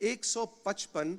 155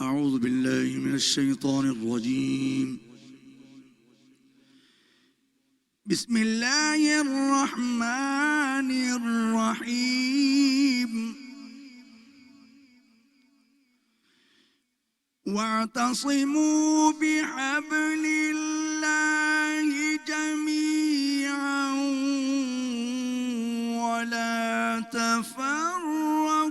أعوذ بالله من الشيطان الرجيم. بسم الله الرحمن الرحيم. واعتصموا بحبل الله جميعا ولا تفرقوا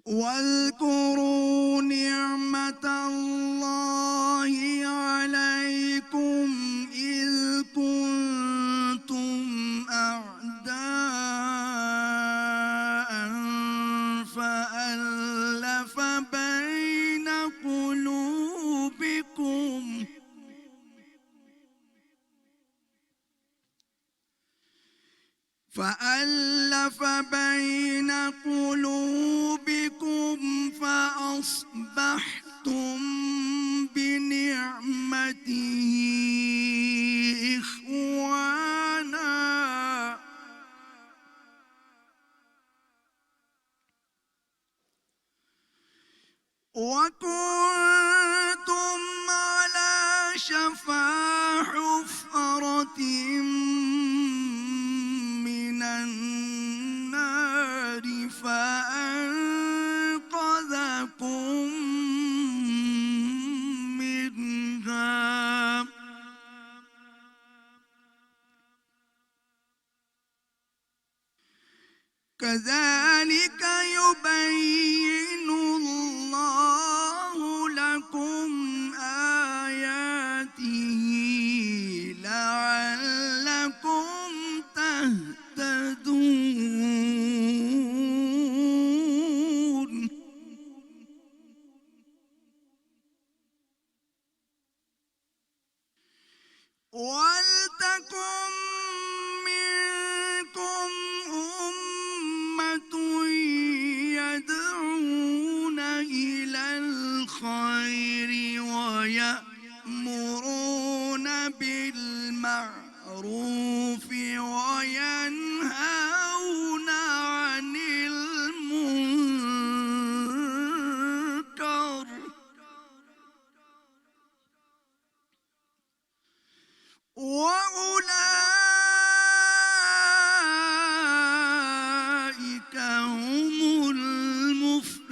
واذكروا نعمة الله عليكم إذ كنتم أعداء فألف بين قلوبكم فأصبحتم بنعمته إخوانا وكنتم على شفا حفرة من النار فأنقذكم منها كذلك يبين الله لكم آياته لعلكم تهتدون ولتكن منكم أمة يدعون إلى الخير ويأمرون بالمعروف وينهون عن المنكر وأولئك هم المفلحون.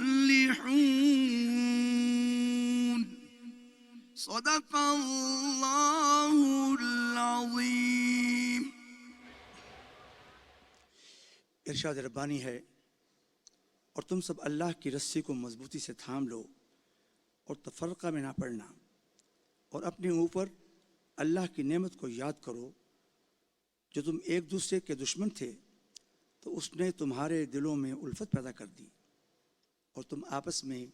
صدق الله العظيم. ارشاد ربانی ہے، اور تم سب اللہ کی رسی کو مضبوطی سے تھام لو اور تفرقہ میں نہ پڑنا، اور اپنے اوپر اللہ کی نعمت کو یاد کرو جو تم ایک دوسرے کے دشمن تھے تو اس نے تمہارے دلوں میں الفت پیدا کر دی اور تم آپس میں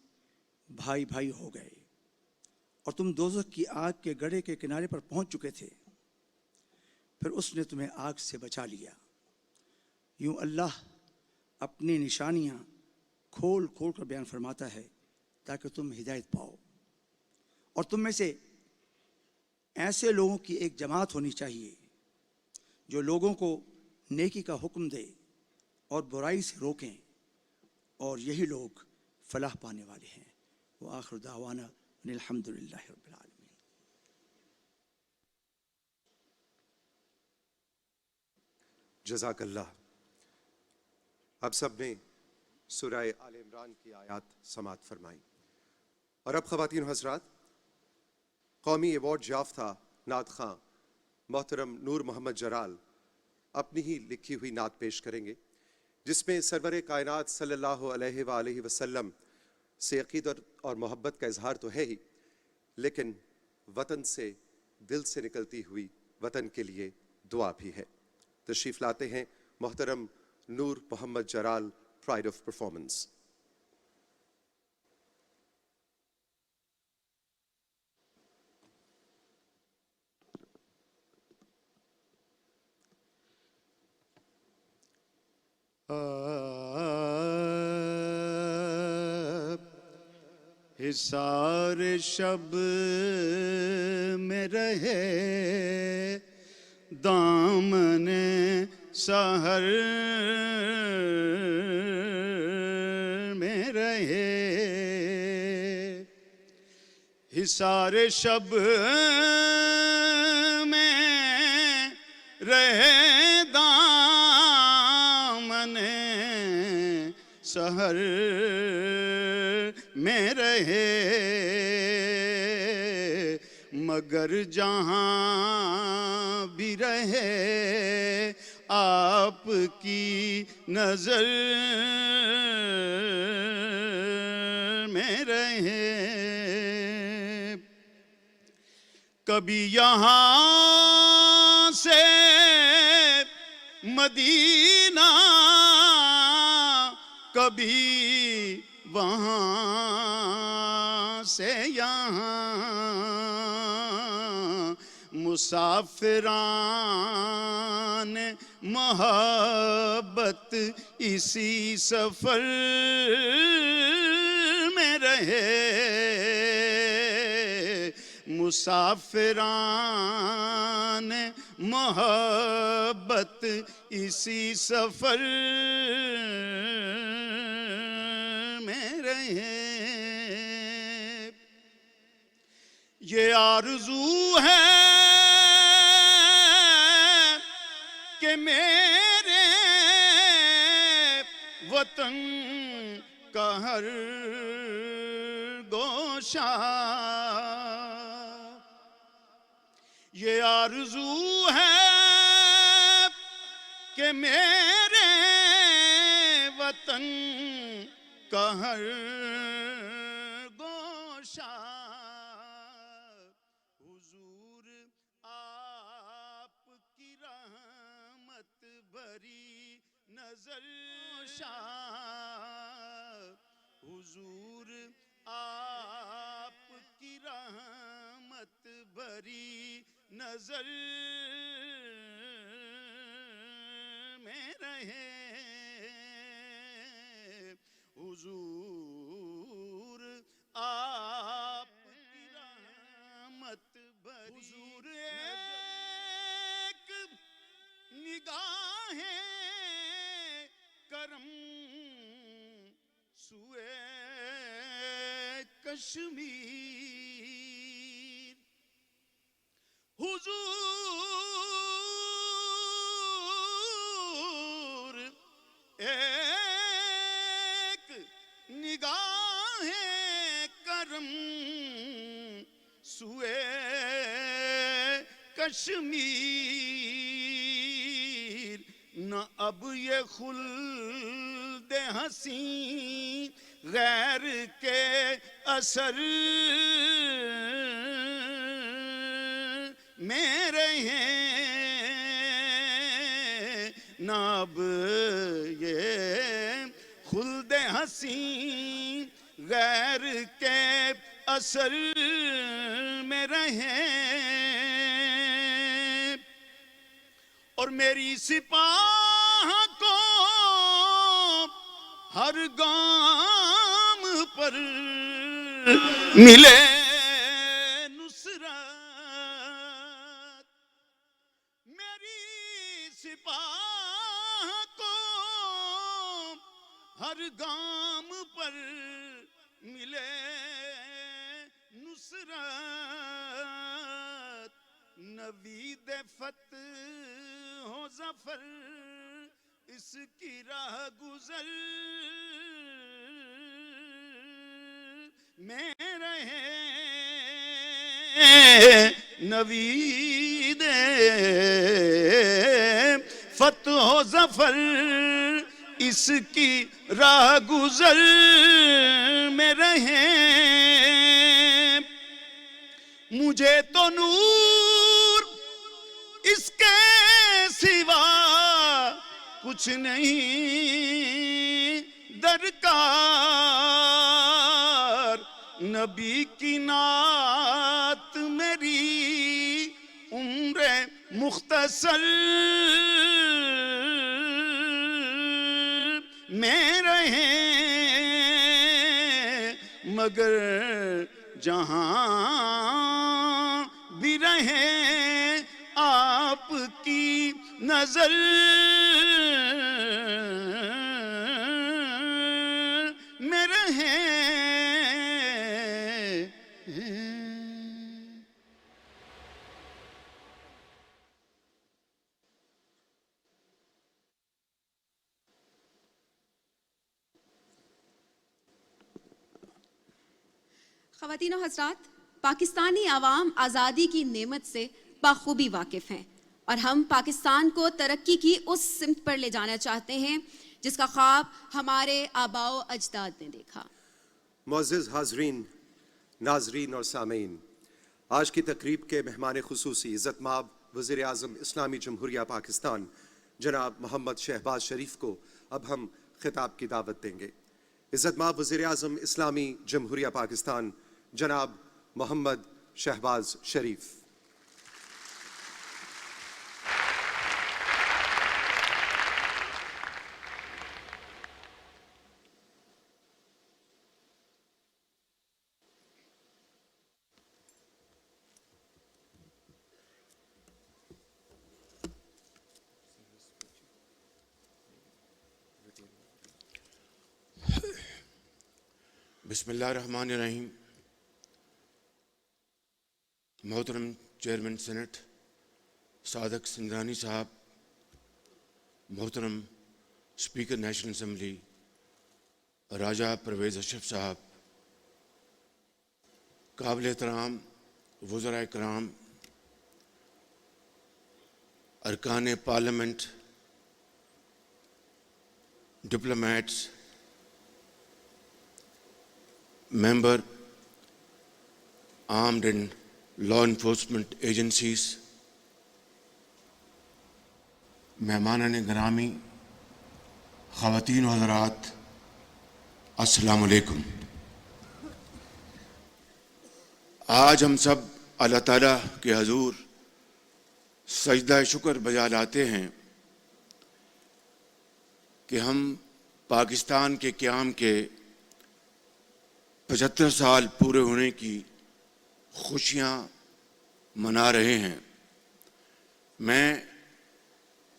بھائی بھائی ہو گئے، اور تم دوزخ کی آگ کے گڑھے کے کنارے پر پہنچ چکے تھے، پھر اس نے تمہیں آگ سے بچا لیا۔ یوں اللہ اپنی نشانیاں کھول کھول کر بیان فرماتا ہے تاکہ تم ہدایت پاؤ، اور تم میں سے ایسے لوگوں کی ایک جماعت ہونی چاہیے جو لوگوں کو نیکی کا حکم دے اور برائی سے روکیں، اور یہی لوگ فلاح پانے والے ہیں۔ وآخر دعوانا ان الحمد للہ رب العالمین۔ جزاک اللہ۔ اب سب نے سورہ آل عمران کی آیات سماعت فرمائی، اور اب خواتین و حضرات، قومی ایوارڈ یافتہ نعت خواں محترم نور محمد جرال اپنی ہی لکھی ہوئی نعت پیش کریں گے، جس میں سرور کائنات صلی اللہ علیہ وآلہ وسلم سے عقیدت اور محبت کا اظہار تو ہے ہی، لیکن وطن سے دل سے نکلتی ہوئی وطن کے لیے دعا بھی ہے۔ تشریف لاتے ہیں محترم نور محمد جرال، پرائڈ آف پرفارمنس۔ حصار شب میں رہے دامن سحر میں رہے، حصار شب میں رہے دامن سحر میں رہے، مگر جہاں بھی رہے آپ کی نظر میں رہے۔ کبھی یہاں سے مدینہ، کبھی وہاں سے یہاں، مسافران محبت اسی سفر میں رہے، مسافران محبت اسی سفر میں رہے۔ یہ آرزو ہے کہ میرے وطن کا ہر گوشہ، یہ آرزو ہے کہ میرے وطن کا ہر گوشہ حضور آپ کی رحمت بھری نظر حضور آپ کی رحمت بھری نظر میں رہے، حضور آپ کی رحمت بھری، حضور ایک نگاہ کرم سوئے کشمیر، حضور ایک نگاہ کرم سوئے کشمیر، نہ اب یہ خلد حسین غیر کے اثر میں رہے، نہ اب یہ خلد حسین غیر کے اثر میں رہے اور میری سپاہ کو ہر گام پر ملے نصرت میری سپاہ کو ہر گام پر ملے نصرت نوید فتح ہو ظفر اس کی راہ گزر میں رہے نوید فتح و ظفر اس کی راہ گزر میں رہے مجھے تو نور اس کے سوا کچھ نہیں درکار نبی کی نعت میری عمر مختصر میں رہے مگر جہاں بھی رہے آپ کی نظر میں رہے خواتین و حضرات، پاکستانی عوام آزادی کی نعمت سے بخوبی واقف ہیں اور ہم پاکستان کو ترقی کی اس سمت پر لے جانا چاہتے ہیں جس کا خواب ہمارے آباء و اجداد نے دیکھا۔ معزز حاضرین، ناظرین اور سامعین، آج کی تقریب کے مہمان خصوصی عزت مآب وزیر اعظم اسلامی جمہوریہ پاکستان جناب محمد شہباز شریف کو اب ہم خطاب کی دعوت دیں گے۔ عزت مآب وزیر اعظم اسلامی جمہوریہ پاکستان جناب محمد شہباز شریف۔ بسم اللہ الرحمن الرحیم۔ محترم چیئرمین سینٹ صادق سنگرانی صاحب، محترم اسپیکر نیشنل اسمبلی راجہ پرویز اشرف صاحب، قابل احترام وزراء کرام، ارکان parliament, diplomats, member armed and law enforcement agencies، مہمانان گرامی، خواتین و حضرات، السلام علیکم۔ آج ہم سب اللہ تعالیٰ کے حضور سجدہ شکر بجا لاتے ہیں کہ ہم پاکستان کے قیام کے 75 سال پورے ہونے کی خوشیاں منا رہے ہیں۔ میں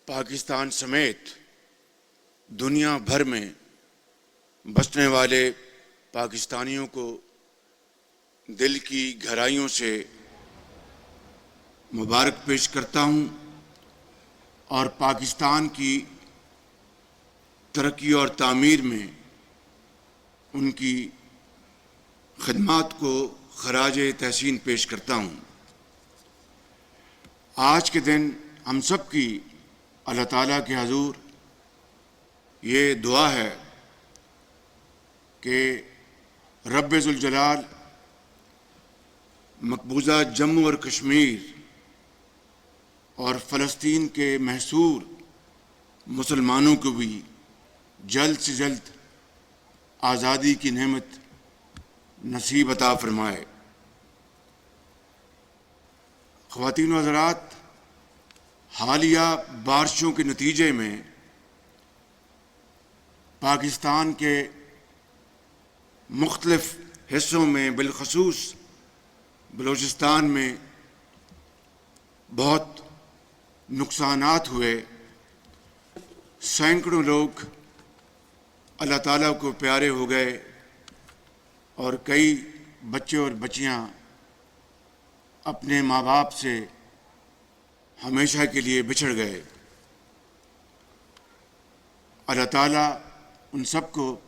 پاکستان سمیت دنیا بھر میں بسنے والے پاکستانیوں کو دل کی گہرائیوں سے مبارک پیش کرتا ہوں اور پاکستان کی ترقی اور تعمیر میں ان کی خدمات کو خراج تحسین پیش کرتا ہوں۔ آج کے دن ہم سب کی اللہ تعالیٰ کے حضور یہ دعا ہے کہ رب ذوالجلال مقبوضہ جموں اور کشمیر اور فلسطین کے محصور مسلمانوں کو بھی جلد سے جلد آزادی کی نعمت نصیب عطا فرمائے۔ خواتین و حضرات، حالیہ بارشوں کے نتیجے میں پاکستان کے مختلف حصوں میں بالخصوص بلوچستان میں بہت نقصانات ہوئے۔ سینکڑوں لوگ اللہ تعالیٰ کو پیارے ہو گئے اور کئی بچے اور بچیاں اپنے ماں باپ سے ہمیشہ کے لیے بچھڑ گئے۔ اللہ تعالیٰ ان سب کو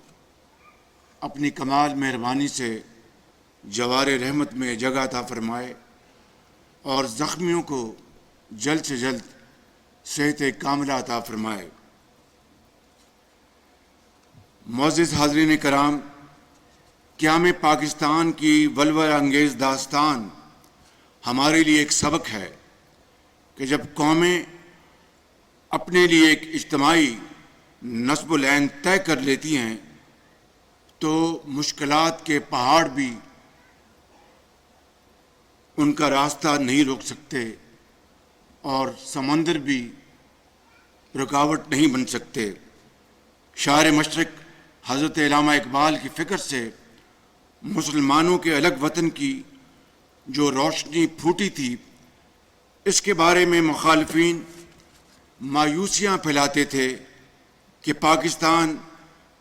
اپنی کمال مہربانی سے جوار رحمت میں جگہ عطا فرمائے اور زخمیوں کو جلد سے جلد صحت کاملہ عطا فرمائے۔ معزز حاضرین کرام، قیام پاکستان کی ولولہ انگیز داستان ہمارے لیے ایک سبق ہے کہ جب قومیں اپنے لیے ایک اجتماعی نصب العین طے کر لیتی ہیں تو مشکلات کے پہاڑ بھی ان کا راستہ نہیں روک سکتے اور سمندر بھی رکاوٹ نہیں بن سکتے۔ شاعر مشرق حضرت علامہ اقبال کی فکر سے مسلمانوں کے الگ وطن کی جو روشنی پھوٹی تھی، اس کے بارے میں مخالفین مایوسیاں پھیلاتے تھے کہ پاکستان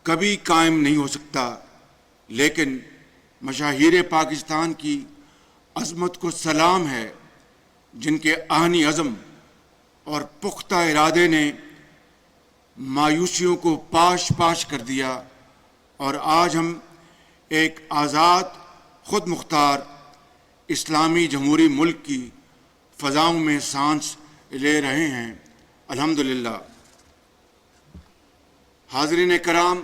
کبھی قائم نہیں ہو سکتا، لیکن مشاہیر پاکستان کی عظمت کو سلام ہے، جن کے آہنی عزم اور پختہ ارادے نے مایوسیوں کو پاش پاش کر دیا اور آج ہم ایک آزاد، خود مختار اسلامی جمہوری ملک کی فضاؤں میں سانس لے رہے ہیں، الحمدللہ۔ حاضرین کرام،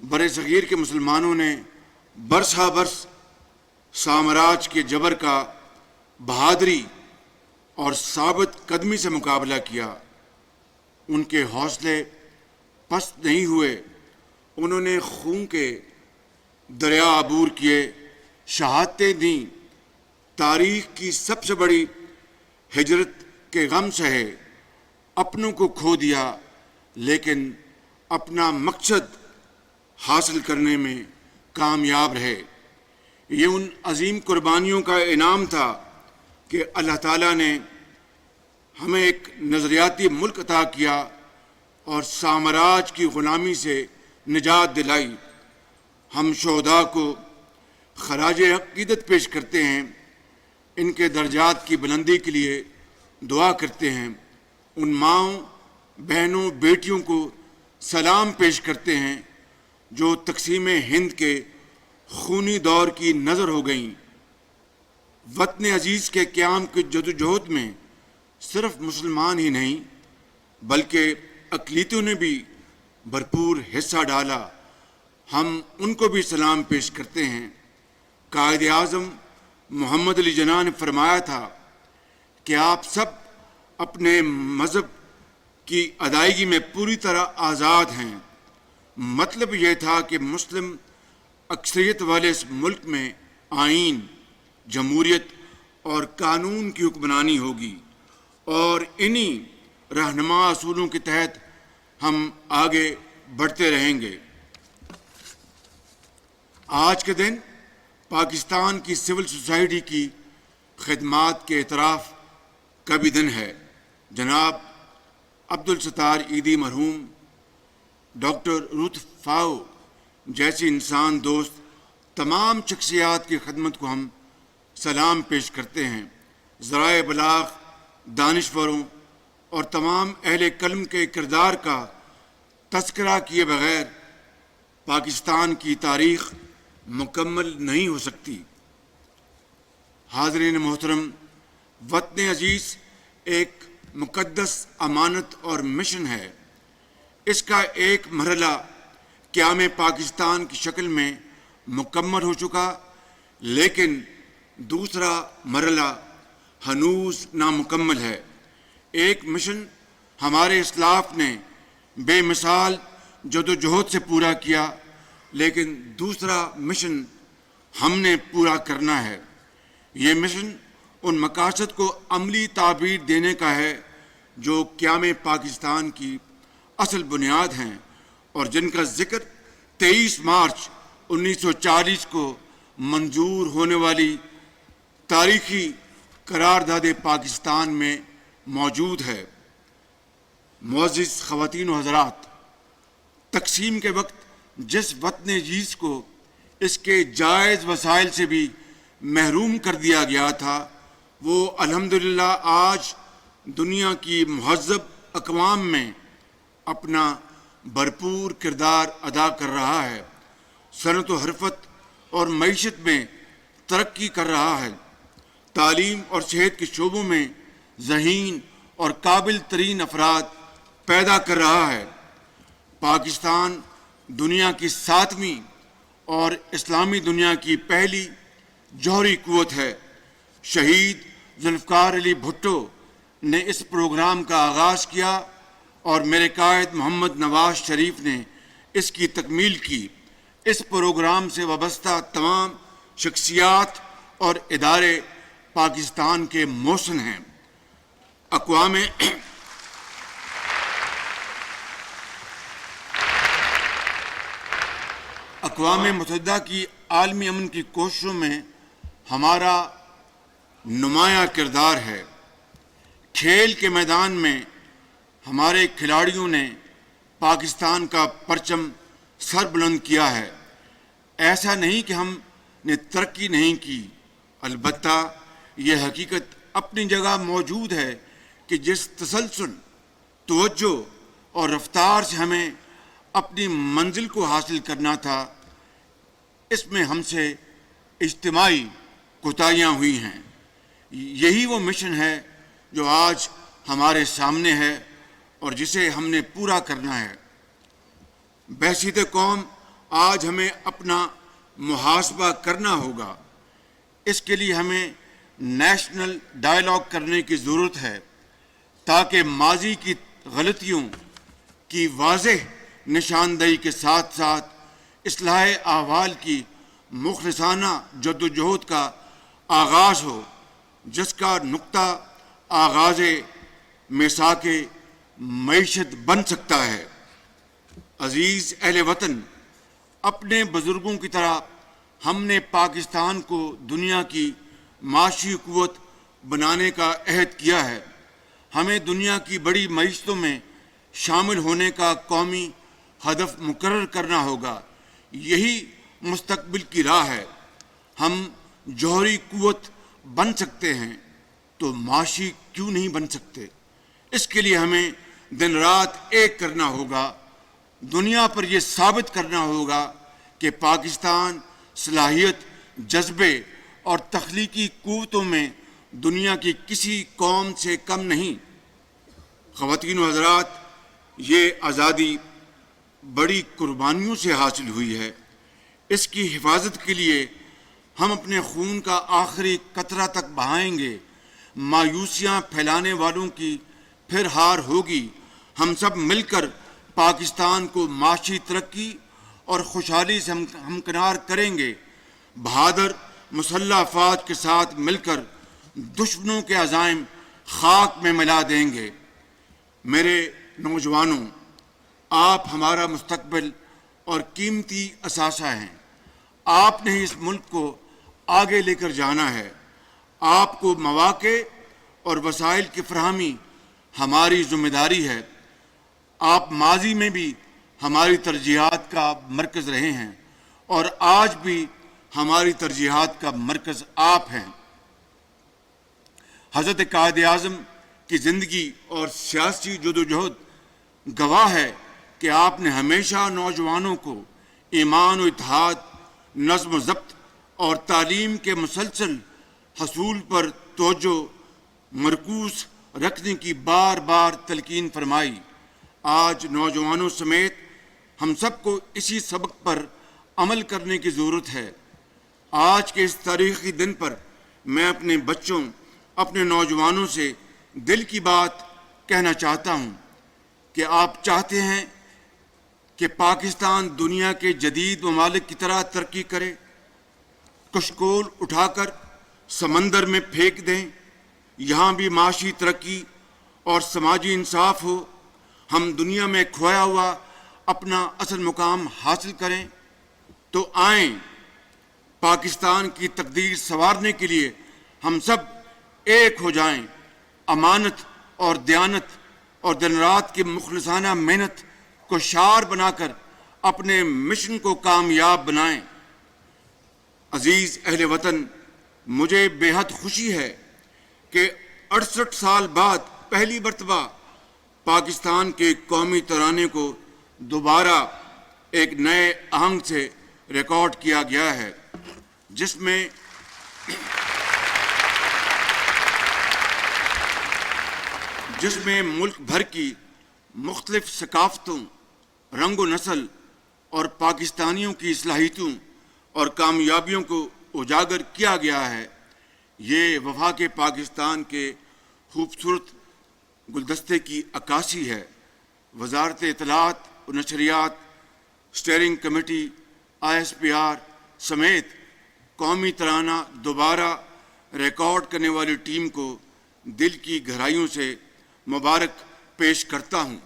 بر صغیر کے مسلمانوں نے برسا برس سامراج کے جبر کا بہادری اور ثابت قدمی سے مقابلہ کیا۔ ان کے حوصلے پست نہیں ہوئے، انہوں نے خون کے دریا عبور کیے، شہادتیں دیں، تاریخ کی سب سے بڑی ہجرت کے غم سہے، اپنوں کو کھو دیا، لیکن اپنا مقصد حاصل کرنے میں کامیاب رہے۔ یہ ان عظیم قربانیوں کا انعام تھا کہ اللہ تعالیٰ نے ہمیں ایک نظریاتی ملک عطا کیا اور سامراج کی غلامی سے نجات دلائی۔ ہم شہداء کو خراج عقیدت پیش کرتے ہیں، ان کے درجات کی بلندی کے لیے دعا کرتے ہیں، ان ماؤں، بہنوں، بیٹیوں کو سلام پیش کرتے ہیں جو تقسیم ہند کے خونی دور کی نظر ہو گئیں۔ وطن عزیز کے قیام کی جدوجہد میں صرف مسلمان ہی نہیں بلکہ اقلیتوں نے بھی بھرپور حصہ ڈالا، ہم ان کو بھی سلام پیش کرتے ہیں۔ قائد اعظم محمد علی جناح نے فرمایا تھا کہ آپ سب اپنے مذہب کی ادائیگی میں پوری طرح آزاد ہیں۔ مطلب یہ تھا کہ مسلم اکثریت والے اس ملک میں آئین، جمہوریت اور قانون کی حکمرانی ہوگی اور انہی رہنما اصولوں کے تحت ہم آگے بڑھتے رہیں گے۔ آج کے دن پاکستان کی سول سوسائٹی کی خدمات کے اعتراف کا بھی دن ہے۔ جناب عبدالستار عیدی مرحوم، ڈاکٹر روت فاؤ جیسی انسان دوست تمام شخصیات کی خدمت کو ہم سلام پیش کرتے ہیں۔ ذرائع ابلاغ، دانشوروں اور تمام اہل قلم کے کردار کا تذکرہ کیے بغیر پاکستان کی تاریخ مکمل نہیں ہو سکتی۔ حاضرین محترم، وطن عزیز ایک مقدس امانت اور مشن ہے۔ اس کا ایک مرحلہ قیام پاکستان کی شکل میں مکمل ہو چکا، لیکن دوسرا مرحلہ ہنوز نامکمل ہے۔ ایک مشن ہمارے اسلاف نے بے مثال جدوجہد سے پورا کیا، لیکن دوسرا مشن ہم نے پورا کرنا ہے۔ یہ مشن ان مقاصد کو عملی تعبیر دینے کا ہے جو قیام پاکستان کی اصل بنیاد ہیں اور جن کا ذکر 23 مارچ 1940 کو منظور ہونے والی تاریخی قرارداد پاکستان میں موجود ہے۔ معزز خواتین و حضرات، تقسیم کے وقت جس وطن عزیز کو اس کے جائز وسائل سے بھی محروم کر دیا گیا تھا، وہ الحمدللہ آج دنیا کی مہذب اقوام میں اپنا بھرپور کردار ادا کر رہا ہے، صنعت و حرفت اور معیشت میں ترقی کر رہا ہے، تعلیم اور صحت کے شعبوں میں ذہین اور قابل ترین افراد پیدا کر رہا ہے۔ پاکستان دنیا کی 7ویں اور اسلامی دنیا کی پہلی جوہری قوت ہے۔ شہید ذوالفقار علی بھٹو نے اس پروگرام کا آغاز کیا اور میرے قائد محمد نواز شریف نے اس کی تکمیل کی۔ اس پروگرام سے وابستہ تمام شخصیات اور ادارے پاکستان کے محسن ہیں۔ اقوام متحدہ کی عالمی امن کی کوششوں میں ہمارا نمایاں کردار ہے۔ کھیل کے میدان میں ہمارے کھلاڑیوں نے پاکستان کا پرچم سر بلند کیا ہے۔ ایسا نہیں کہ ہم نے ترقی نہیں کی، البتہ یہ حقیقت اپنی جگہ موجود ہے کہ جس تسلسل، توجہ اور رفتار سے ہمیں اپنی منزل کو حاصل کرنا تھا، اس میں ہم سے اجتماعی کوتاہیاں ہوئی ہیں۔ یہی وہ مشن ہے جو آج ہمارے سامنے ہے اور جسے ہم نے پورا کرنا ہے۔ بحثیت قوم آج ہمیں اپنا محاسبہ کرنا ہوگا۔ اس کے لیے ہمیں نیشنل ڈائیلاگ کرنے کی ضرورت ہے تاکہ ماضی کی غلطیوں کی واضح نشاندہی کے ساتھ ساتھ اصلاح احوال کی مخلصانہ جدوجہد کا آغاز ہو، جس کا نقطہ آغاز میثاق معیشت بن سکتا ہے۔ عزیز اہل وطن، اپنے بزرگوں کی طرح ہم نے پاکستان کو دنیا کی معاشی قوت بنانے کا عہد کیا ہے۔ ہمیں دنیا کی بڑی معیشتوں میں شامل ہونے کا قومی ہدف مقرر کرنا ہوگا۔ یہی مستقبل کی راہ ہے۔ ہم جوہری قوت بن سکتے ہیں تو معاشی کیوں نہیں بن سکتے؟ اس کے لیے ہمیں دن رات ایک کرنا ہوگا، دنیا پر یہ ثابت کرنا ہوگا کہ پاکستان صلاحیت، جذبے اور تخلیقی قوتوں میں دنیا کی کسی قوم سے کم نہیں۔ خواتین و حضرات، یہ آزادی بڑی قربانیوں سے حاصل ہوئی ہے۔ اس کی حفاظت کے لیے ہم اپنے خون کا آخری قطرہ تک بہائیں گے۔ مایوسیاں پھیلانے والوں کی پھر ہار ہوگی۔ ہم سب مل کر پاکستان کو معاشی ترقی اور خوشحالی سے ہمکنار کریں گے۔ بہادر مسلح افواج کے ساتھ مل کر دشمنوں کے عزائم خاک میں ملا دیں گے۔ میرے نوجوانوں، آپ ہمارا مستقبل اور قیمتی اثاثہ ہیں۔ آپ نے اس ملک کو آگے لے کر جانا ہے۔ آپ کو مواقع اور وسائل کی فراہمی ہماری ذمہ داری ہے۔ آپ ماضی میں بھی ہماری ترجیحات کا مرکز رہے ہیں اور آج بھی ہماری ترجیحات کا مرکز آپ ہیں۔ حضرت قائد اعظم کی زندگی اور سیاسی جدوجہد گواہ ہے کہ آپ نے ہمیشہ نوجوانوں کو ایمان و اتحاد، نظم و ضبط اور تعلیم کے مسلسل حصول پر توجہ مرکوز رکھنے کی بار بار تلقین فرمائی۔ آج نوجوانوں سمیت ہم سب کو اسی سبق پر عمل کرنے کی ضرورت ہے۔ آج کے اس تاریخی دن پر میں اپنے بچوں، اپنے نوجوانوں سے دل کی بات کہنا چاہتا ہوں۔ کہ آپ چاہتے ہیں کہ پاکستان دنیا کے جدید ممالک کی طرح ترقی کرے، کشکول اٹھا کر سمندر میں پھینک دیں، یہاں بھی معاشی ترقی اور سماجی انصاف ہو، ہم دنیا میں کھویا ہوا اپنا اصل مقام حاصل کریں، تو آئیں پاکستان کی تقدیر سنوارنے کے لیے ہم سب ایک ہو جائیں، امانت اور دیانت اور دن رات کی مخلصانہ محنت کو شعار بنا کر اپنے مشن کو کامیاب بنائیں۔ عزیز اہل وطن، مجھے بے حد خوشی ہے کہ 68 سال بعد پہلی مرتبہ پاکستان کے قومی ترانے کو دوبارہ ایک نئے آہنگ سے ریکارڈ کیا گیا ہے، جس میں ملک بھر کی مختلف ثقافتوں، رنگ و نسل اور پاکستانیوں کی صلاحیتوں اور کامیابیوں کو اجاگر کیا گیا ہے۔ یہ وفاق پاکستان کے خوبصورت گلدستے کی عکاسی ہے۔ وزارت اطلاعات و نشریات، اسٹیئرنگ کمیٹی، ISPR سمیت قومی ترانہ دوبارہ ریکارڈ کرنے والی ٹیم کو دل کی گہرائیوں سے مبارک پیش کرتا ہوں۔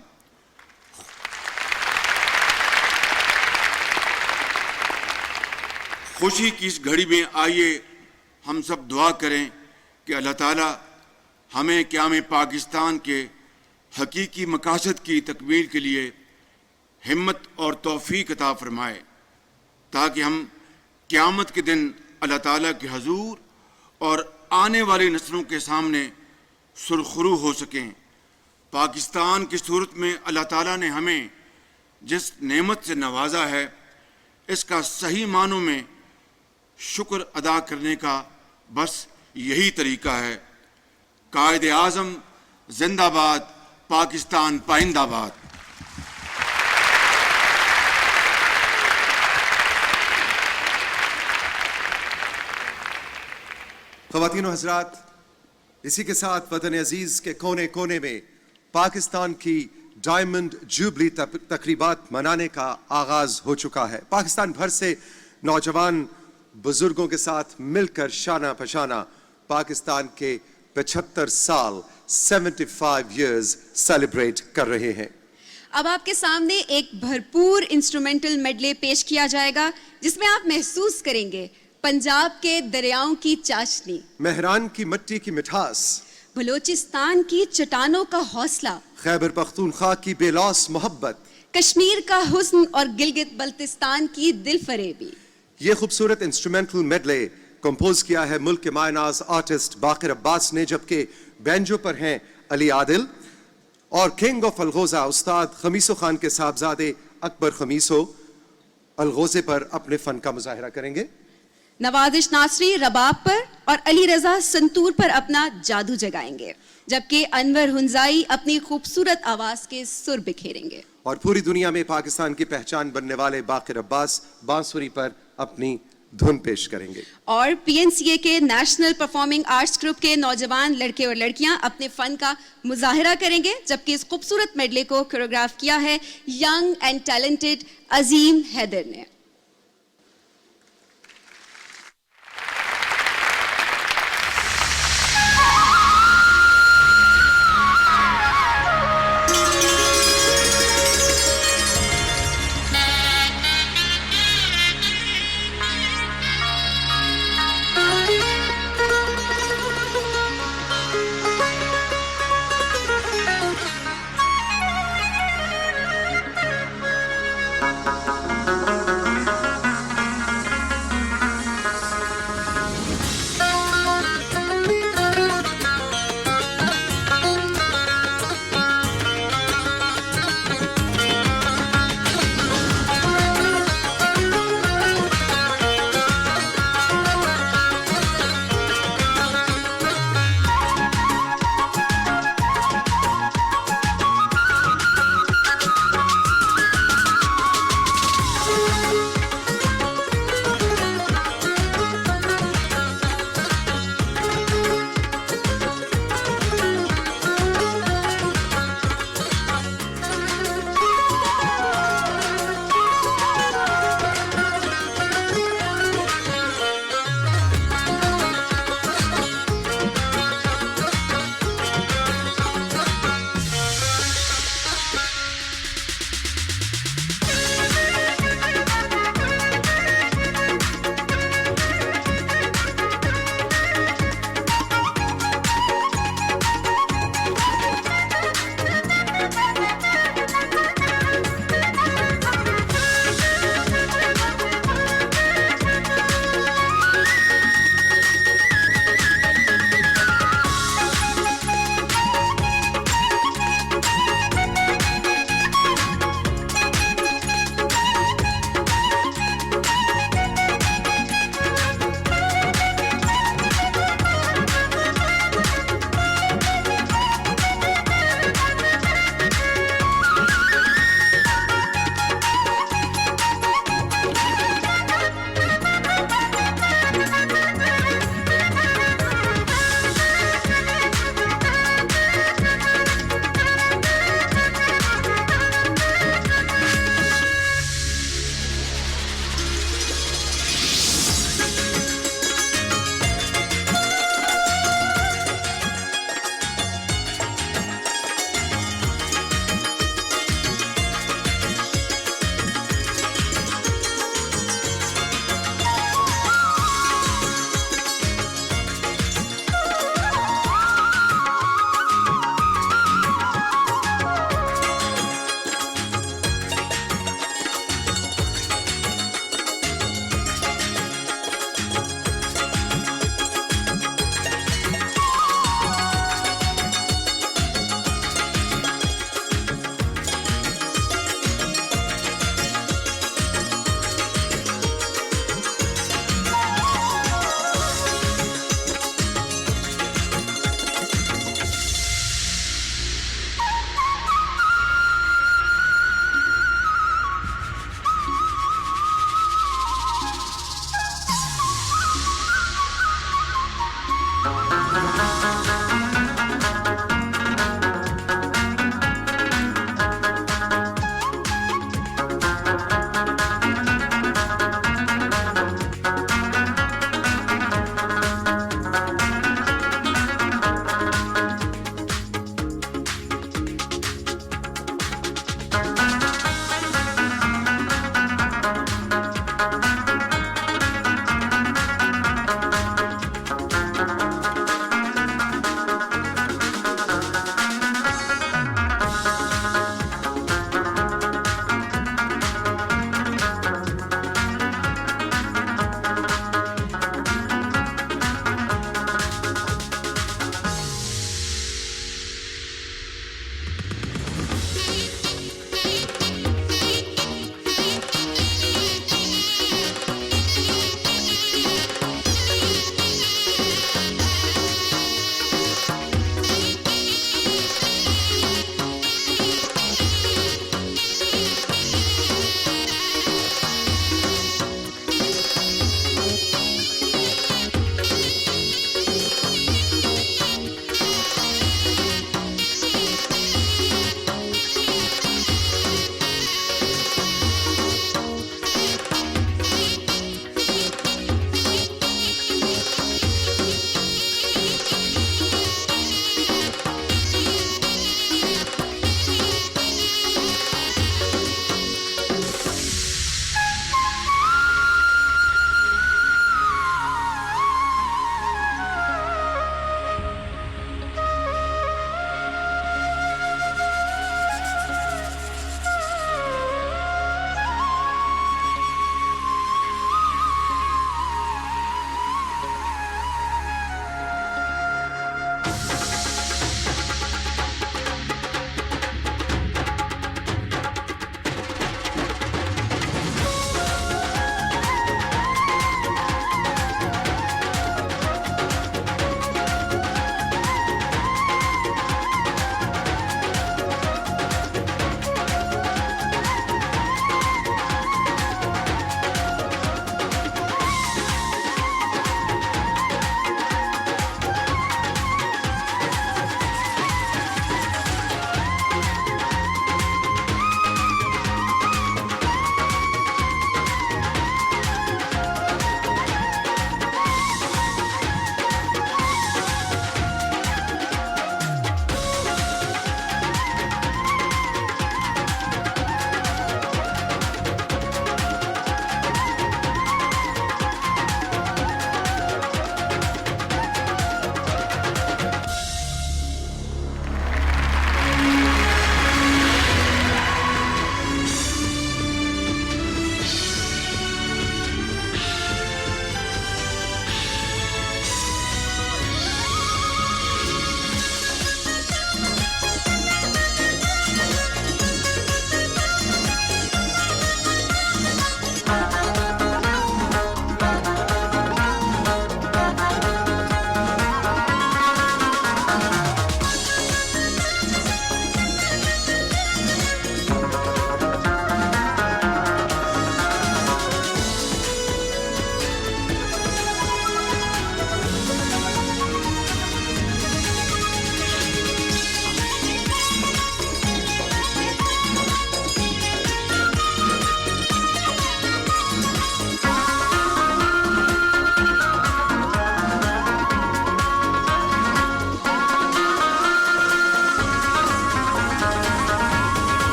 خوشی کی اس گھڑی میں آئیے ہم سب دعا کریں کہ اللہ تعالیٰ ہمیں قیام پاکستان کے حقیقی مقاصد کی تکمیل کے لیے ہمت اور توفیق عطا فرمائے، تاکہ ہم قیامت کے دن اللہ تعالیٰ کے حضور اور آنے والی نسلوں کے سامنے سرخرو ہو سکیں۔ پاکستان کی صورت میں اللہ تعالیٰ نے ہمیں جس نعمت سے نوازا ہے، اس کا صحیح معنوں میں شکر ادا کرنے کا بس یہی طریقہ ہے۔ قائد اعظم زندہ باد، پاکستان پائندہ باد۔ خواتین و حضرات، اسی کے ساتھ وطن عزیز کے کونے کونے میں پاکستان کی ڈائمنڈ جوبلی تقریبات منانے کا آغاز ہو چکا ہے۔ پاکستان بھر سے نوجوان بزرگوں کے ساتھ مل کر شانہ پشانہ پاکستان کے 75 سال 75 ایئرز سیلیبریٹ کر رہے ہیں۔ اب آپ کے سامنے ایک بھرپور انسٹرومنٹل میڈلے پیش کیا جائے گا، جس میں آپ محسوس کریں گے پنجاب کے دریاؤں کی چاشنی، مہران کی مٹی کی مٹھاس، بلوچستان کی چٹانوں کا حوصلہ، خیبر پختونخوا کی بے لوث محبت، کشمیر کا حسن اور گلگت بلتستان کی دل فریبی۔ یہ خوبصورت انسٹرومنٹل میڈلے کمپوز کیا ہے ملک کے مائع ناز آرٹسٹ باقر عباس نے، جبکہ بینجو پر ہیں علی عادل اور کنگ آف الغوزہ استاد خمیسو خان کے صاحبزادے اکبر خمیسو الغوزے پر اپنے فن کا مظاہرہ کریں گے۔ نوازش ناصری رباب پر اور علی رضا سنتور پر اپنا جادو جگائیں گے، جبکہ انور ہنزائی اپنی خوبصورت آواز کے سر بکھیریں گے۔ اور پوری دنیا میں پاکستان کی پہچان بننے والے باقر عباس بانسری پر اپنی دھن پیش کریں گے۔ اور PNCA کے نیشنل پرفارمنگ آرٹس گروپ کے نوجوان لڑکے اور لڑکیاں اپنے فن کا مظاہرہ کریں گے، جبکہ اس خوبصورت میڈلے کو کوریوگراف کیا ہے ینگ اینڈ ٹیلنٹڈ عظیم حیدر نے۔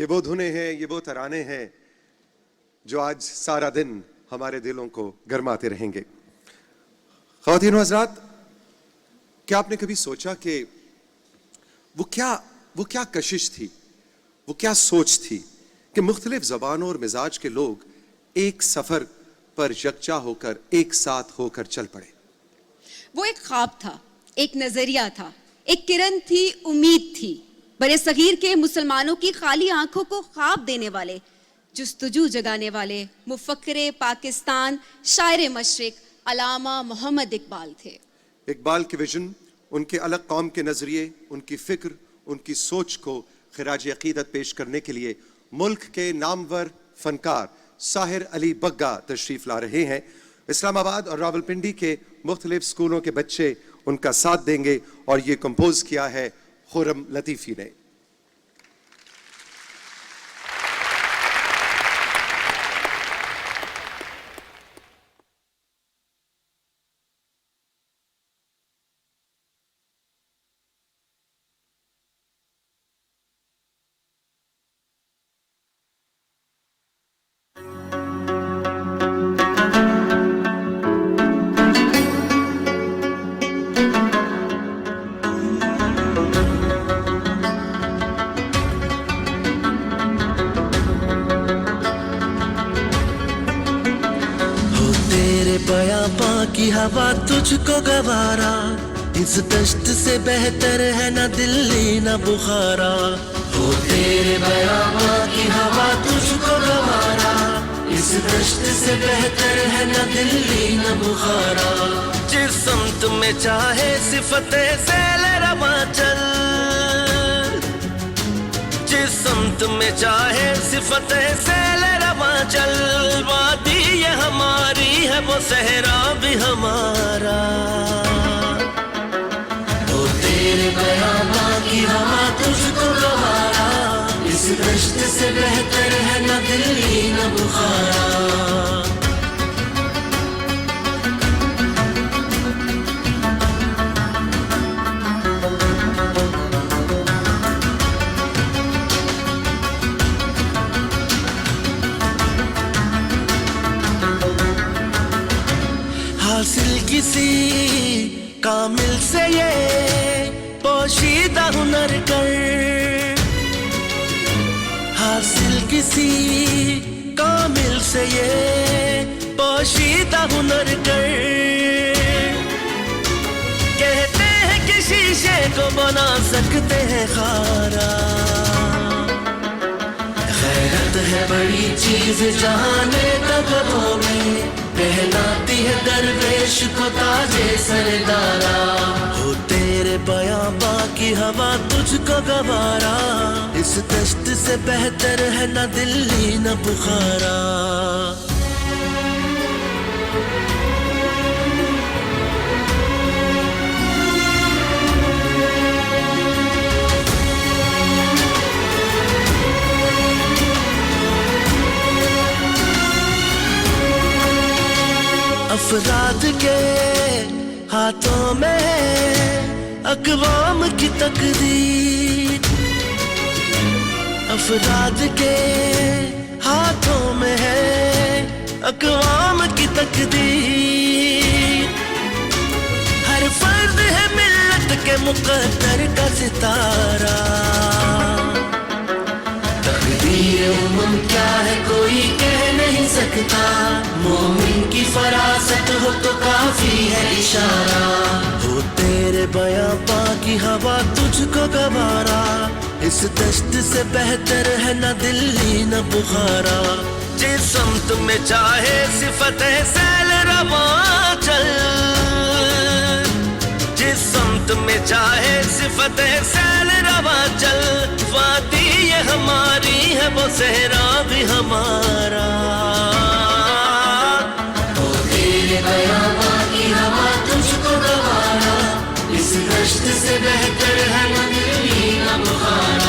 یہ وہ دھنیں ہیں, یہ وہ ترانے ہیں جو آج سارا دن ہمارے دلوں کو گرماتے رہیں گے. خواتین و حضرات, کیا آپ نے کبھی سوچا کہ وہ کیا کشش تھی, وہ کیا سوچ تھی کہ مختلف زبانوں اور مزاج کے لوگ ایک سفر پر یکجا ہو کر, ایک ساتھ ہو کر چل پڑے. وہ ایک خواب تھا, ایک نظریہ تھا, ایک کرن تھی, امید تھی. برے صغیر کے مسلمانوں کی خالی آنکھوں کو خواب دینے والے, جستجو جگانے والے مفکر پاکستان, شاعر مشرق علامہ محمد اقبال تھے. اقبال کی ویژن, ان کے الگ قوم کے نظریے, ان کی فکر, ان کی سوچ کو خراج عقیدت پیش کرنے کے لیے ملک کے نامور فنکار ساحر علی بگا تشریف لا رہے ہیں. اسلام آباد اور راولپنڈی کے مختلف اسکولوں کے بچے ان کا ساتھ دیں گے اور یہ کمپوز کیا ہے خرم لطیفی نے. کی ہوا تجھ کو گوارا, اس دشت سے بہتر ہے نہ دلی نہ بخارا. ہو تیرے بیاباں کی ہوا تجھ کو گوارا, اس دشت سے بہتر ہے نہ دلی نہ بخارا. جس سمت میں چاہے صفت سیل رواں چل, جس سمت میں چاہے صفت سیل رواں چل. وادی یہ ہماری ہے وہ صحرا بھی ہمارا. وہ تیرے بیاباں کی ہوا تجھ کو گوارا, اس دشت سے بہتر ہے نہ دلی نہ بخارا. حاصل کسی کامل سے یہ پوشیدہ ہنر کر, حاصل کسی کامل سے یہ پوشیدہ ہنر کر. کہتے ہیں کہ شیشے کو بنا سکتے ہیں خارا, غیرت ہے بڑی چیز جہان تغروں میں, پہناتی ہے درویش کو تاجے سردارا. ہو تیرے بیاباں کی ہوا تجھ کو گوارا, اس دشت سے بہتر ہے نہ دلی نہ بخارا. افراد کے ہاتھوں میں ہے اقوام کی تقدیر, افراد کے ہاتھوں میں ہے اقوام کی تقدیر. ہر فرد ہے ملت کے مقدر کا ستارہ. تقدیر امم کیا ہے کوئی کہہ نہیں سکتا, مومن کی فراست ہو تو کافی ہے اشارہ. ہو تیرے بیاباں کی ہوا تجھ کو گوارا, اس دشت سے بہتر ہے نہ دلی نہ بخارا. جس سمت میں چاہے صفت سیل رواں چل, جس سمت میں چاہے صفت سیل رواں چل. وادی یہ ہماری ہے وہ صحرا بھی ہمارا. وہ تیرے بیاباں کی ہوا تجھ کو گوارا, اس دشت سے بہتر ہے نہ دلی نہ بخارا.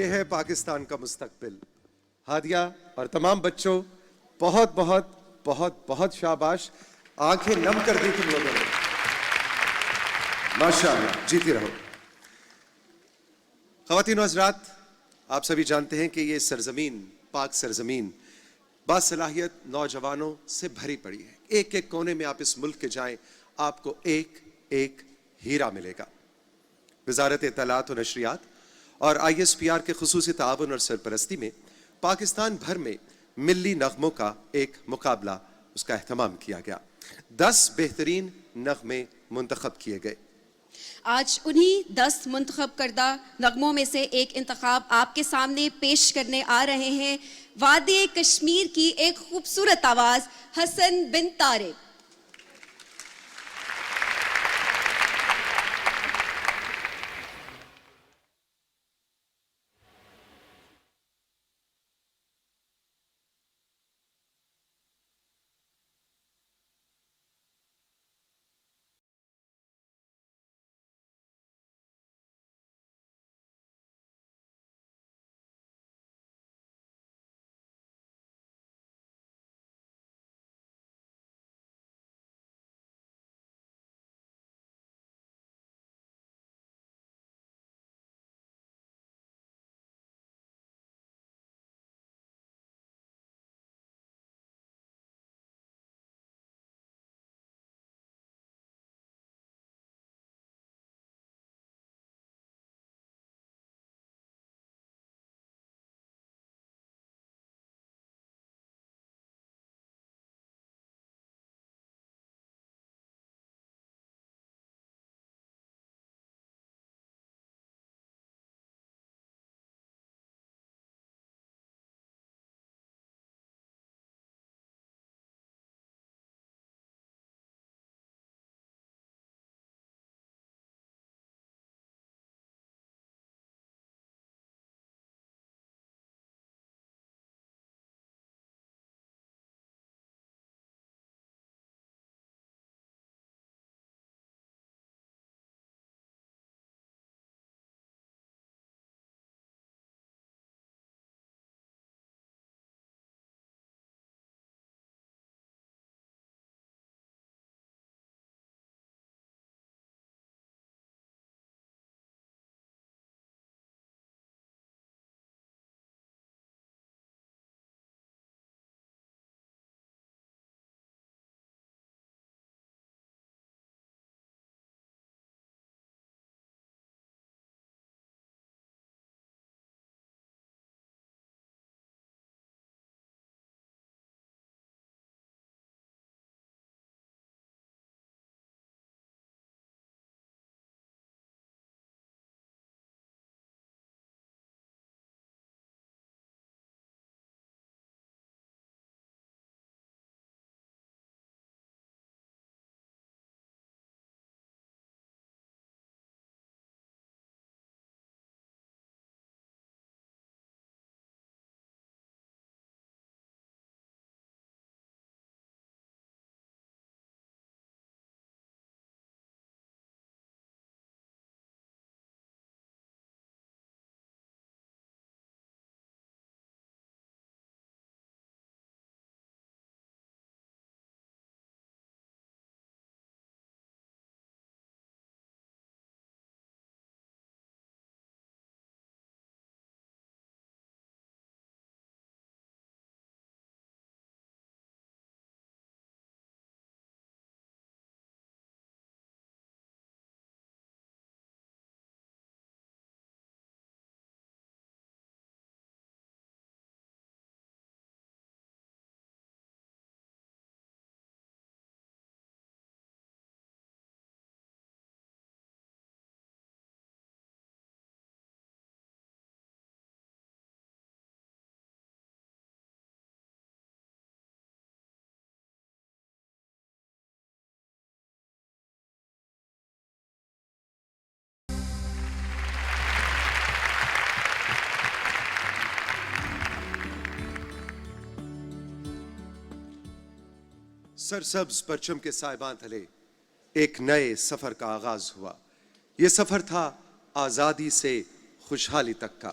یہ ہے پاکستان کا مستقبل. ہادیہ اور تمام بچوں بہت بہت بہت بہت شاباش. آنکھیں نم کر دی تم لوگوں نے. ماشاءاللہ, جیتی رہو. خواتین و حضرات, آپ سبھی جانتے ہیں کہ یہ سرزمین, پاک سرزمین, باصلاحیت نوجوانوں سے بھری پڑی ہے. ایک ایک کونے میں آپ اس ملک کے جائیں, آپ کو ایک ایک ہیرا ملے گا. وزارت اطلاعات و نشریات اور ISPR کے خصوصی تعاون اور سرپرستی میں پاکستان بھر میں ملی نغموں کا ایک مقابلہ, اس کا اہتمام کیا گیا. 10 بہترین نغمے منتخب کیے گئے. آج انہی 10 منتخب کردہ نغموں میں سے ایک انتخاب آپ کے سامنے پیش کرنے آ رہے ہیں. وادی کشمیر کی ایک خوبصورت آواز, حسن بن طارق. سرسبز پرچم کے سائبان تلے ایک نئے سفر کا آغاز ہوا. یہ سفر تھا آزادی سے خوشحالی تک کا.